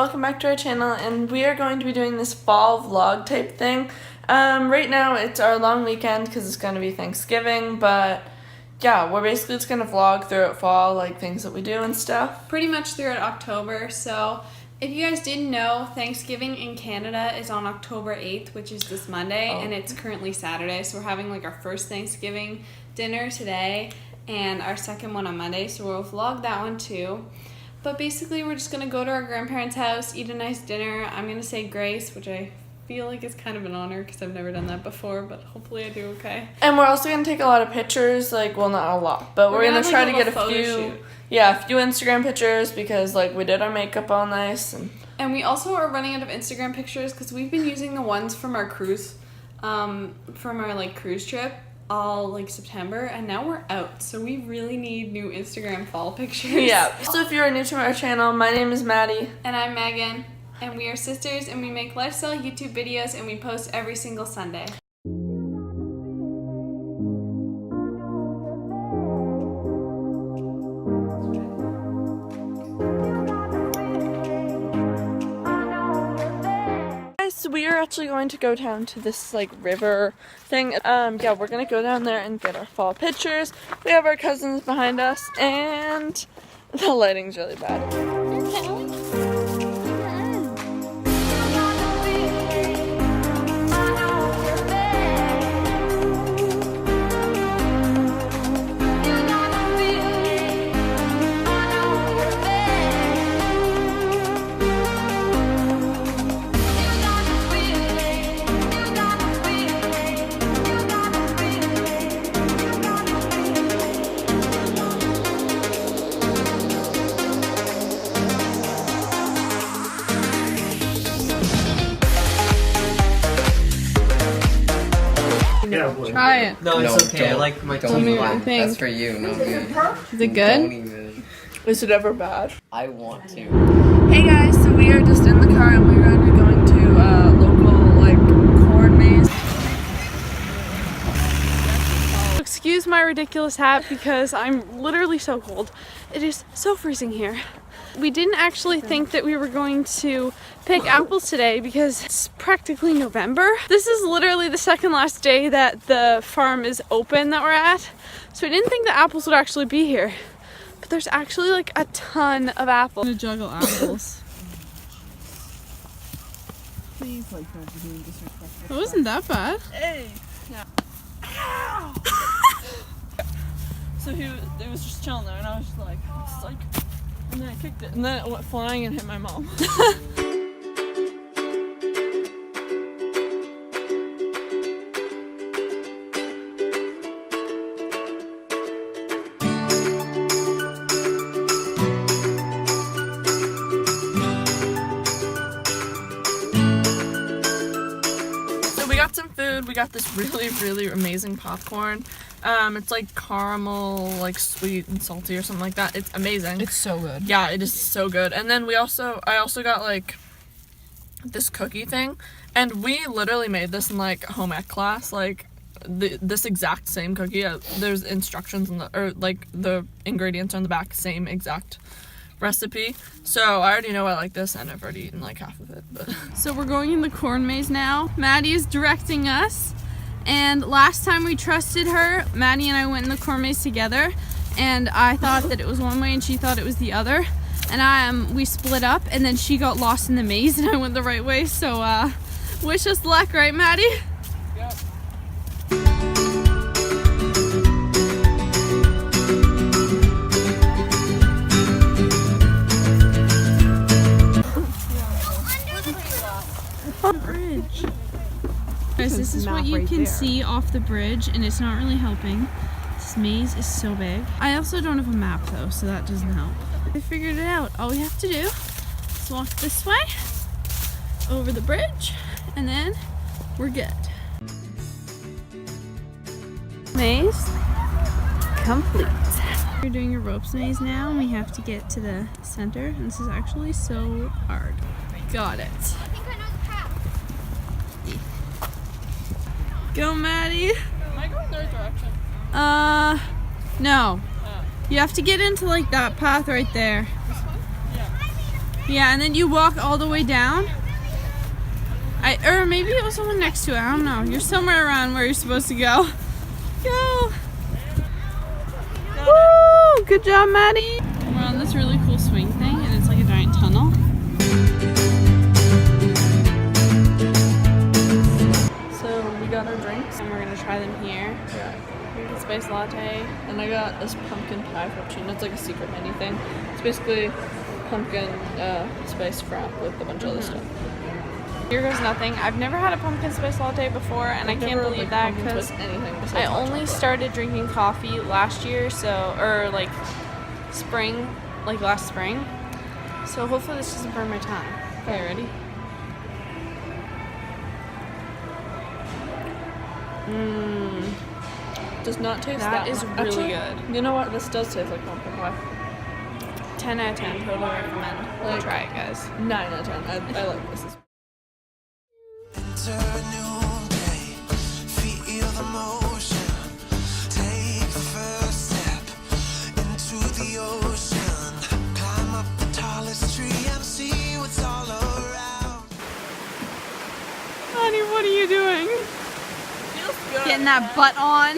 welcome back to our channel, and we are going to be doing this fall vlog type thing. Right now it's our long weekend because it's going to be Thanksgiving, but yeah, we're basically just going to vlog throughout fall, like things that we do and stuff. Pretty much throughout October. So if you guys didn't know, Thanksgiving in Canada is on October 8th, which is this Monday, and it's currently Saturday. So we're having like our first Thanksgiving dinner today and our second one on Monday, so we'll vlog that one too. But basically we're just gonna go to our grandparents' house, eat a nice dinner. I'm gonna say grace, which I feel like is kind of an honor because I've never done that before, but hopefully I do okay. And we're also gonna take a lot of pictures, like, well, not a lot, but we're gonna try to get a few Instagram pictures because like we did our makeup all nice. And we also are running out of Instagram pictures because we've been using the ones from our cruise, from our like cruise trip all like September, and now we're out, so we really need new Instagram fall pictures. Yeah. So if you're new to our channel, my name is Maddie. And I'm Megan, and we are sisters, and we make lifestyle YouTube videos, and we post every single Sunday. So we are actually going to go down to this like river thing. Yeah, we're gonna go down there and get our fall pictures. We have our cousins behind us, and the lighting's really bad. Yeah, try it. No, it's okay. I like my tongue. That's for you, not me. Is it good? Don't even. Is it ever bad? I want to. Hey guys, so we are just in the car and we're going to be going to a local like corn maze. Excuse my ridiculous hat because I'm literally so cold. It is so freezing here. We didn't actually think that we were going to pick apples today because it's practically November. This is literally the second last day that the farm is open that we're at. So we didn't think the apples would actually be here. But there's actually like a ton of apples. I'm gonna juggle apples. Please, like, don't be doing disrespectful. It wasn't that bad. Hey! Yeah. Ow! So it was just chilling there and I was just like, and then I kicked it, and then it went flying and hit my mom. So we got some food. We got this really amazing popcorn. It's like caramel, like sweet and salty or something like that. It's amazing. It's so good. Yeah, it is so good. And then I also got like this cookie thing, and we literally made this in like home ec class, like this exact same cookie. There's instructions or like the ingredients on the back, same exact recipe. So I already know I like this, and I've already eaten like half of it. But so we're going in the corn maze now. Maddie is directing us. And last time we trusted her, Maddie and I went in the corn maze together, and I thought that it was one way and she thought it was the other. And we split up, and then she got lost in the maze and I went the right way. So wish us luck, right, Maddie? Yep. Bridge. Guys, this is what you can see off the bridge, and it's not really helping. This maze is so big. I also don't have a map though, so that doesn't help. I figured it out. All we have to do is walk this way, over the bridge, and then we're good. Maze complete. We're doing a ropes maze now, and we have to get to the center, and this is actually so hard. Got it. Go, Maddie. Am I going the right direction? No. You have to get into like that path right there. This one? Yeah. Yeah, and then you walk all the way down. Or maybe it was someone next to it. I don't know. You're somewhere around where you're supposed to go. Go. Woo! Good job, Maddie. We're on this really cool swing thing, and it's like a giant tunnel. So we got our drinks. And we're gonna try them here. Yeah. Pumpkin spice latte. And I got this pumpkin pie frappuccino. It's like a secret menu thing. It's basically pumpkin spice frap with a bunch of other stuff. Here goes nothing. I've never had a pumpkin spice latte before, and I can't believe that because I only started drinking coffee last year, or like spring, like last spring. So hopefully this doesn't burn my tongue. Okay, ready? Does not taste That is much. really Actually, good. You know what? This does taste like pumpkin pie. 10 out of 10. Totally recommend. Like, Try it, guys. 9 out of 10. I like this. Enter a new day, feel the motion, take the first step into the ocean, climb up the tallest tree and see what's all around. Honey, what are you doing? Feels good. Getting that butt on.